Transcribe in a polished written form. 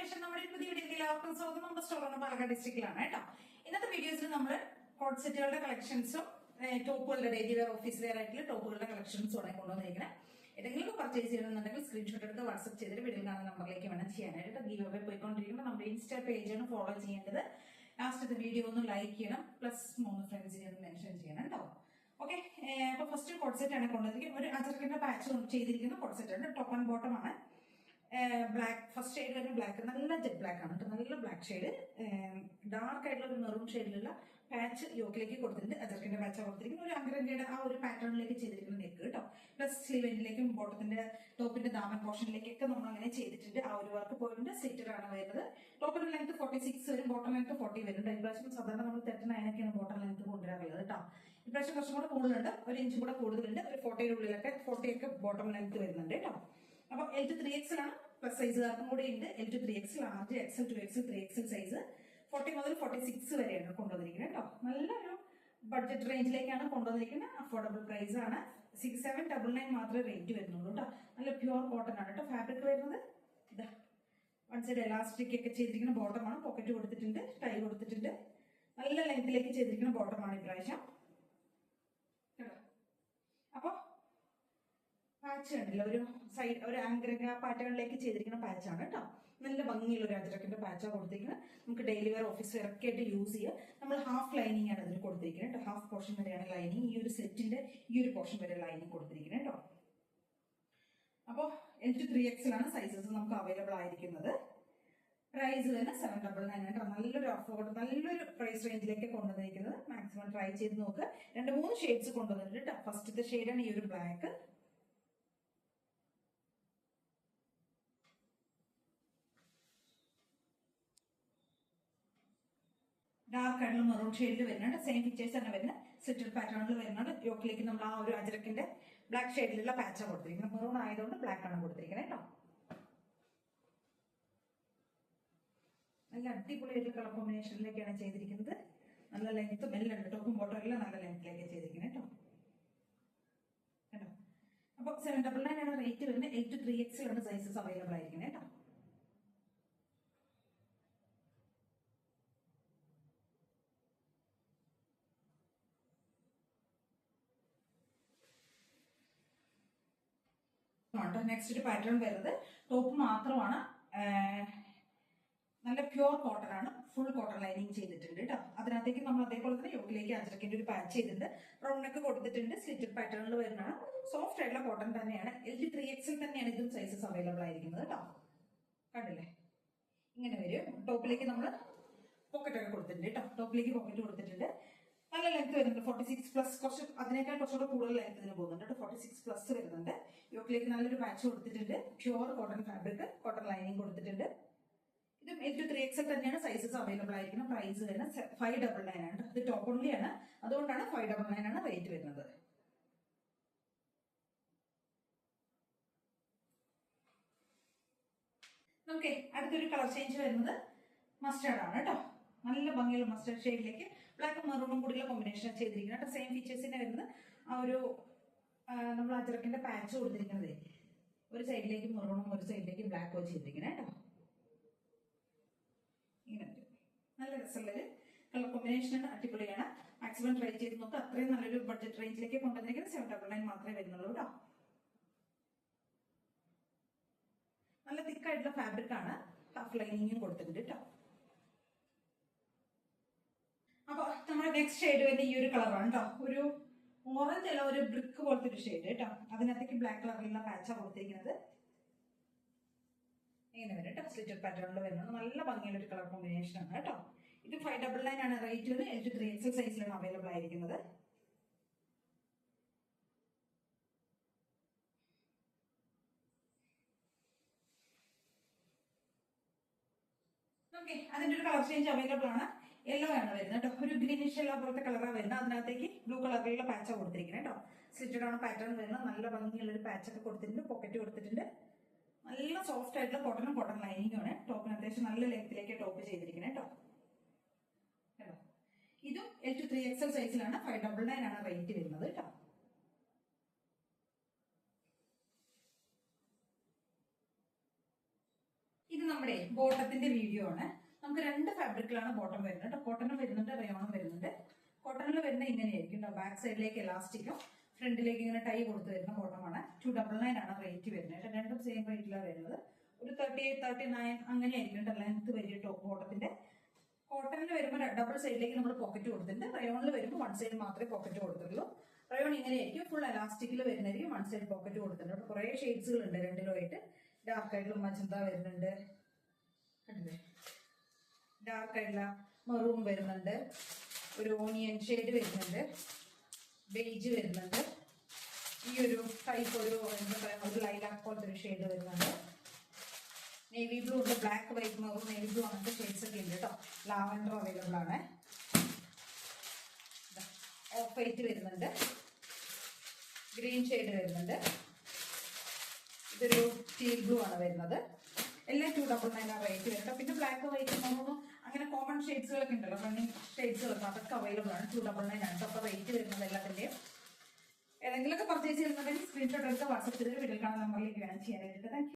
Fashion നമ്മുടെ പുതിയ വീഡിയോയിൽ എല്ലാവർക്കും സ്വാഗതം. നമ്മുടെ സ്റ്റോറാണ് പാലക്കാട് ഡിസ്ട്രിക്റ്റിലാണ് കേട്ടോ. ഇന്നത്തെ വീഡിയോസിൽ നമ്മൾ കോഡ് സെറ്റുകളുടെ കളക്ഷൻസും ടോപ്പുകളുടെ ഡെയിലി വെയർ ഓഫീസ് വെയർ ആയിട്ടുള്ള ടോപ്പുകളുടെ കളക്ഷൻസും ആണ് കൊണ്ടുവന്നിരിക്കുന്നത്. ഏതെങ്കിലും പർച്ചേസ് ചെയ്യണമെന്നുണ്ടെങ്കിൽ സ്ക്രീൻഷോട്ട് എടുത്ത് വാട്സ്ആപ്പ് ചെയ്തിട്ട് വീഡിയോയിൽ കാണുന്ന നമ്പറിലേക്ക് വേണം ചെയ്യാനായിട്ട്. ഗീവ് അവേ പോയിക്കൊണ്ടിരിക്കുമ്പോൾ നമ്മുടെ ഇൻസ്റ്റാ പേജാണ് ഫോളോ ചെയ്യേണ്ടത്. ലാസ്റ്റത്തെ വീഡിയോ ഒന്ന് ലൈക്ക് ചെയ്യണം, പ്ലസ് 3 ഫ്രണ്ട്സിനെ ഒന്ന് മെൻഷൻ ചെയ്യണം കേട്ടോ. ഓക്കെ, അപ്പൊ ഫസ്റ്റ് കോഡ് സെറ്റ് ആണ് കൊണ്ടുവന്നിരിക്കുന്നത്. ഒരു അജർക്കിന്റെ പാച്ച് ചെയ്തിരിക്കുന്ന കോഡ് സെറ്റ് ആണ്. ടോപ്പ് ആൻഡ് ബോട്ടം ആണ്. ബ്ലാക്ക് ഫസ്റ്റ് ഷെയ്ഡ് വരുന്ന ബ്ലാക്ക്, നല്ല ജെറ്റ് ബ്ലാക്ക് ആണ് കേട്ടോ. നല്ല ബ്ലാക്ക് ഷെയ്ഡ്, ഡാർക്ക് ആയിട്ടുള്ള ഒരു മെറൂൺ ഷെയ്ഡിലുള്ള പാച്ച് യോക്കിലേക്ക് കൊടുത്തിട്ടുണ്ട്. അജർക്കിന്റെ പാച്ച് കൊടുത്തിരിക്കുന്നത് ഒരു അങ്കരന്റെ ആ ഒരു പാറ്റേണിലേക്ക് ചെയ്തിരിക്കുന്ന നെക്ക് കേട്ടോ. പ്ലസ് സ്ലീവ് എൻഡിലേക്കും ബോട്ടത്തിന്റെ ടോപ്പിന്റെ ദാമൻ പോർഷനിലേക്കൊക്കെ നമ്മൾ അങ്ങനെ ചെയ്തിട്ടുണ്ട്. ആ ഒരു വർക്ക് പോയിട്ടുണ്ട്. സ്ലിറ്റർ ആണ് വരുന്നത്. ടോപ്പിന്റെ ലെങ്ത് 46 വരും, ബോട്ടം ലെങ്ത് 40 വരുന്നുണ്ട്. ഇപ്രാവശ്യം സാധാരണ നമ്മൾ 39 ബോട്ടം ലെങ്ത് കൊണ്ടുവരാറുള്ളത് കേട്ടോ. ഇപ്രാവശ്യം കുറച്ചും കൂടെ കൂടുതലുണ്ട്, ഒരു ഇഞ്ചും കൂടെ കൂടുതലുണ്ട്. ഒരു 40 ഉള്ളിലൊക്കെ 40 ഒക്കെ ബോട്ടം ലെങ്ത് വരുന്നുണ്ട് കേട്ടോ. അപ്പൊ L2 3XL ആണ്, പ്ലസ് സൈസുകാർക്കും കൂടി ഉണ്ട്. L2 3XL, RG, XL, 2XL, 3XL size 40 മുതൽ 46 വരെയാണ് കൊണ്ടുവന്നിരിക്കുന്നത് കേട്ടോ. നല്ലൊരു ബഡ്ജറ്റ് റേഞ്ചിലേക്കാണ് കൊണ്ടുവന്നിരിക്കുന്നത്. അഫോർഡബിൾ പ്രൈസ് ആണ്. 6799 മാത്രമേ റേറ്റ് വരുന്നുള്ളൂ കേട്ടോ. നല്ല പ്യുവർ കോട്ടൺ ആണ് കേട്ടോ. ഫാബ്രിക് വരുന്നത് ഇതാ, വൺ സൈഡ് എലാസ്റ്റിക് ഒക്കെ ചെയ്തിരിക്കുന്ന ബോട്ടമാണ്. പോക്കറ്റ് കൊടുത്തിട്ടുണ്ട്, ടൈ കൊടുത്തിട്ടുണ്ട്. നല്ല ലെങ്തിലേക്ക് ചെയ്തിരിക്കുന്ന ബോട്ടമാണ് ഇപ്രാവശ്യം കേട്ടോ. അപ്പൊ പാച്ച് കണ്ടില്ല, ഒരു സൈഡ് ഒരു ആങ്കരക പാറ്റേണിലേക്ക് ചെയ്തിരിക്കുന്ന പാച്ചാണ് കേട്ടോ. നല്ല ഭംഗിയുള്ള ഒരു അജറക്കിന്റെ പാച്ചാണ് കൊടുത്തിരിക്കുന്നത്. നമുക്ക് ഡെയിലി വെയർ ഓഫീസ് വെയർ ഒക്കെ ആയിട്ട് യൂസ് ചെയ്യാം. നമ്മൾ ഹാഫ് ലൈനിങ് ആണ് അതിന് കൊടുത്തിരിക്കുന്നത് കേട്ടോ. ഹാഫ് പോർഷൻ വരെയാണ് ലൈനിങ്. ഈ ഒരു സെറ്റിന്റെ ഈ ഒരു പോർഷൻ വരെ ലൈനിങ് കൊടുത്തിരിക്കുന്നത് കേട്ടോ. അപ്പോൾ L2 3XL ആണ് സൈസസ് നമുക്ക് അവൈലബിൾ ആയിരിക്കുന്നത്. പ്രൈസ് തന്നെ 799 കേട്ടോ. നല്ലൊരു അഫോർഡ്, നല്ലൊരു പ്രൈസ് റേഞ്ചിലേക്ക് കൊണ്ടുവന്നിരിക്കുന്നത്. മാക്സിമം ട്രൈ ചെയ്ത് നോക്ക്. 2-3 ഷെയ്ഡ്സ് കൊണ്ടുവന്നിട്ടുണ്ട് കേട്ടോ. ഫസ്റ്റത്തെ ഷെയ്ഡാണ് ഈ ഒരു ബ്ലാക്ക്. ഡാർക്ക് ആയിട്ടുള്ള മെറൂൺ ഷെയ്ഡിൽ വരുന്നുണ്ട്. സെയിം ഫീച്ചേഴ്സ് തന്നെ വരുന്നത്. സ്ലിറ്റർ പാറ്റേണിൽ വരുന്നുണ്ട്. യോക്കിലേക്ക് നമ്മൾ ആ ഒരു അജറക്കിന്റെ ബ്ലാക്ക് ഷെയ്ഡിലുള്ള പാച്ചാണ് കൊടുത്തിരിക്കുന്നത്. മെറൂൺ ആയതുകൊണ്ട് ബ്ലാക്ക് ആണ് കൊടുത്തിരിക്കുന്നത് കേട്ടോ. നല്ല അടിപൊളിയായിട്ടുള്ള കളർ കോമ്പിനേഷനിലേക്കാണ് ചെയ്തിരിക്കുന്നത്. നല്ല ലെങ്ത്തും എല്ലാം ഉണ്ട്. ടോപ്പും ബോട്ടം എല്ലാം നല്ല ലെങ്ത്തിലേക്ക് ചെയ്തിരിക്കുന്നത് കേട്ടോ. കേട്ടോ. അപ്പൊ 799 ആണ് റേറ്റ് വരുന്നത്. L2 3XL ആണ് സൈസസ് അവൈലബിൾ ആയിരിക്കുന്നത് കേട്ടോ. നെക്സ്റ്റ് ഒരു പാറ്റേൺ വരുന്നത് ടോപ്പ് മാത്രമാണ്. നല്ല പ്യുവർ കോട്ടൺ ആണ്. ഫുൾ കോട്ടൺ ലൈനിങ് ചെയ്തിട്ടുണ്ട് കേട്ടോ. അതിനകത്തേക്ക് നമ്മൾ അതേപോലെ തന്നെ യോക്കിലേക്ക് അജറക്കിന്റെ ഒരു പാച്ച് ചെയ്തിട്ടുണ്ട്. റൗണ്ട് നെക്ക് കൊടുത്തിട്ടുണ്ട്. സ്ലിറ്റഡ് പാറ്റേണിൽ വരുന്നതാണ്. സോഫ്റ്റ് ആയിട്ടുള്ള കോട്ടൺ തന്നെയാണ്. L2 3XL തന്നെയാണ് ഇതും സൈസസ് അവൈലബിൾ ആയിരിക്കുന്നത് കേട്ടോ. കണ്ടില്ലേ, ഇങ്ങനെ വരും. ടോപ്പിലേക്ക് നമ്മൾ പോക്കറ്റ് ഒക്കെ കൊടുത്തിട്ടുണ്ട് കേട്ടോ. ടോപ്പിലേക്ക് പോക്കറ്റ് കൊടുത്തിട്ടുണ്ട്. നല്ല ലെങ്ത് വരുന്നുണ്ട്. 46 പ്ലസ്, കുറച്ച് അതിനേക്കാൾ കുറച്ചുകൂടെ കൂടുതൽ ലെങ്ത് ഇതിന് പോകുന്നുണ്ട്. 46 പ്ലസ് വരുന്നുണ്ട്. യോക്കിലേക്ക് നല്ലൊരു പാച്ച് കൊടുത്തിട്ടുണ്ട്. Pure cotton fabric, cotton lining കൊടുത്തിട്ടുണ്ട്. ഇതും L2 3XL തന്നെയാണ് സൈസസ് അവൈലബിൾ ആയിരിക്കുന്നത്. പ്രൈസ് വരുന്നത് 599 ആണ്. ഇത് ടോപ്പ് ഓൺലി ആണ്, അതുകൊണ്ടാണ് 599 ആണ് റേറ്റ് വരുന്നത്. നമുക്ക് അടുത്തൊരു കളർ ചേഞ്ച് വരുന്നത് മസ്റ്റാർഡ് ആണ് കേട്ടോ. നല്ല ഭംഗിയുള്ള മസ്റ്റർഡ് ഷെയ്ഡിലേക്ക് ബ്ലാക്കും മെറൂണും കൂടിയുള്ള കോമ്പിനേഷൻ ചെയ്തിരിക്കുന്നത്. സെയിം ഫീച്ചേഴ്സിനെ വരുന്നത് ആ ഒരു നമ്മൾ അജറക്കിന്റെ പാച്ച് കൊടുത്തിരിക്കുന്നത് ഒരു സൈഡിലേക്ക് മെറൂണും ഒരു സൈഡിലേക്ക് ബ്ലാക്കും ചെയ്തിരിക്കുന്നത് കേട്ടോ. ഇങ്ങനെ നല്ല രസമുള്ളൊരു കളർ കോമ്പിനേഷനാണ്. അടിപൊളിയാണ്. മാക്സിമം ട്രൈ ചെയ്ത് നോക്കുക. അത്രയും നല്ലൊരു ബഡ്ജറ്റ് റേഞ്ചിലേക്ക് കൊണ്ടുവന്നിരിക്കുന്നത് 799 മാത്രമേ വരുന്നുള്ളൂ കേട്ടോ. നല്ല തിക്കായിട്ടുള്ള ഫാബ്രിക് ആണ്. ഹാഫ് ലൈനിങ്ങും കൊടുത്തിട്ടുണ്ട് കേട്ടോ. അപ്പൊ നമ്മുടെ നെക്സ്റ്റ് ഷെയ്ഡ് വരുന്ന ഈ ഒരു കളറാണ് കേട്ടോ. ഒരു ഓറഞ്ച് അല്ല, ഒരു ബ്രിക്ക് പോലത്തെ ഒരു ഷെയ്ഡ് കേട്ടോ. അതിനകത്തേക്ക് ബ്ലാക്ക് കളറിലുള്ള പാച്ചാണ് കൊടുത്തിരിക്കുന്നത്. ഇങ്ങനെ വരും കേട്ടോ. സ്ലിറ്റഡ് പാറ്റേണിൽ വരുന്നത് നല്ല ഭംഗിയുള്ള ഒരു കളർ കോമ്പിനേഷൻ ആണ് കേട്ടോ. ഇത് 599 ആണ് റേറ്റ് വരുന്നത്. L2 3XL സൈസിലാണ് അവൈലബിൾ ആയിരിക്കുന്നത്. ഓക്കെ, അതിന്റെ ഒരു കളർ ചേഞ്ച് അവൈലബിൾ ആണ്. യെല്ലോ ആണ് വരുന്നത് കേട്ടോ. ഒരു ഗ്രീനിഷ് യെല്ലോ പോലത്തെ കളറാണ് വരുന്നത്. അതിനകത്തേക്ക് ബ്ലൂ കളറിലുള്ള പാച്ചാണ് കൊടുത്തിരിക്കുന്നത് കേട്ടോ. സ്ലിറ്റഡ് ആണ് പാറ്റേൺ വരുന്നത്. നല്ല ഭംഗിയുള്ള ഒരു പാച്ചൊക്കെ കൊടുത്തിട്ടുണ്ട്. പോക്കറ്റ് കൊടുത്തിട്ടുണ്ട്. നല്ല സോഫ്റ്റ് ആയിട്ടുള്ള കോട്ടണും കോട്ടൺ ലൈനിങ്ങും ആണ്. ടോപ്പിന് അത്യാവശ്യം നല്ല ലെങ്ത്തിലേക്ക് ടോപ്പ് ചെയ്തിരിക്കുന്നത് കേട്ടോ. കേട്ടോ, ഇതും L2 3XL സൈസിലാണ്. 599 ആണ് റേറ്റ് വരുന്നത് കേട്ടോ. ഇത് ഇത് നമ്മുടെ ബോട്ടത്തിന്റെ വീഡിയോ ആണ്. നമുക്ക് 2 ഫാബ്രിക്കിലാണ് ബോട്ടം വരുന്നത് കേട്ടോ. കോട്ടണും വരുന്നുണ്ട്, റയോണും വരുന്നുണ്ട്. കോട്ടണിൽ വരുന്ന ഇങ്ങനെയായിരിക്കും കേട്ടോ. ബാക്ക് സൈഡിലേക്ക് എലാസ്റ്റിക്കും ഫ്രണ്ടിലേക്ക് ഇങ്ങനെ ടൈ കൊടുത്ത് വരുന്ന ബോട്ടമാണ്. 299 ആണ് റേറ്റ് വരുന്നത് കേട്ടോ. രണ്ടും സെയിം റേറ്റിലാണ് വരുന്നത്. ഒരു 38, 39 അങ്ങനെയായിരിക്കും കേട്ടോ ലെങ്ത് വരിക ടോപ്പ് ബോട്ടത്തിന്റെ. കോട്ടണിൽ വരുമ്പോൾ ഡബിൾ സൈഡിലേക്ക് നമ്മൾ പോക്കറ്റ് കൊടുത്തിട്ടുണ്ട്. റയോണിൽ വരുമ്പോൾ 1 സൈഡ് മാത്രമേ പോക്കറ്റ് കൊടുത്തിട്ടുള്ളൂ. റയോൺ ഇങ്ങനെയായിരിക്കും, ഫുൾ എലാസ്റ്റിക്കിൽ വരുന്നതായിരിക്കും, 1 സൈഡ് പോക്കറ്റ് കൊടുത്തിട്ടുണ്ട്. കുറേ ഷെയ്ഡ്സുകൾ ഉണ്ട് രണ്ടിലുമായിട്ട്. ഡാർക്ക് ആയിട്ടുള്ള മജന്ത വരുന്നുണ്ട്, കണ്ടില്ലേ? ഡാർക്ക് ആയിട്ടുള്ള മെറൂൺ വരുന്നുണ്ട്, ഒരു ഓണിയൻ ഷെയ്ഡ് വരുന്നുണ്ട്, ബേജ് വരുന്നുണ്ട്, ഈ ഒരു ടൈപ്പ് ഒരു എന്താ പറയുക ഒരു ലൈലാക്ക് പോലത്തെ ഒരു ഷെയ്ഡ് വരുന്നുണ്ട്. നേവി ബ്ലൂ ഉണ്ട്, black, white, maroon, navy blue അങ്ങനത്തെ ഷെയ്ഡ്സ് ഒക്കെ ഉണ്ട് കേട്ടോ. ലാവൻഡർ അവൈലബിൾ ആണ്. ഓഫ് വൈറ്റ് വരുന്നുണ്ട്, ഗ്രീൻ ഷെയ്ഡ് വരുന്നുണ്ട്, ഇതൊരു ടീൽ ബ്ലൂ ആണ് വരുന്നത്. എല്ലാം 299 റേറ്റ് വരുന്നത്. പിന്നെ ബ്ലാക്ക്, വൈറ്റ്, മെറൂൺ അങ്ങനെ കോമൺ ഷെയ്ഡ്സുകളൊക്കെ ഉണ്ടല്ലോ, റണ്ണിങ് ഷെയ്ഡ്സുകളൊക്കെ അതൊക്കെ അവൈലബിൾ ആണ്. 299 ആണ്. അപ്പോൾ റേറ്റ് വരുന്നത് എല്ലാത്തിൻ്റെയും. ഏതെങ്കിലുമൊക്കെ പർച്ചേസ് ചെയ്യുന്നുണ്ടെങ്കിൽ സ്ക്രീൻഷോട്ട് എടുത്ത് വാട്സപ്പ് ചെയ്തിട്ട് വീട്ടിൽ കാണുന്ന നമ്പറിലേക്ക് വേണം ചെയ്യാനായിട്ട്. Thank you.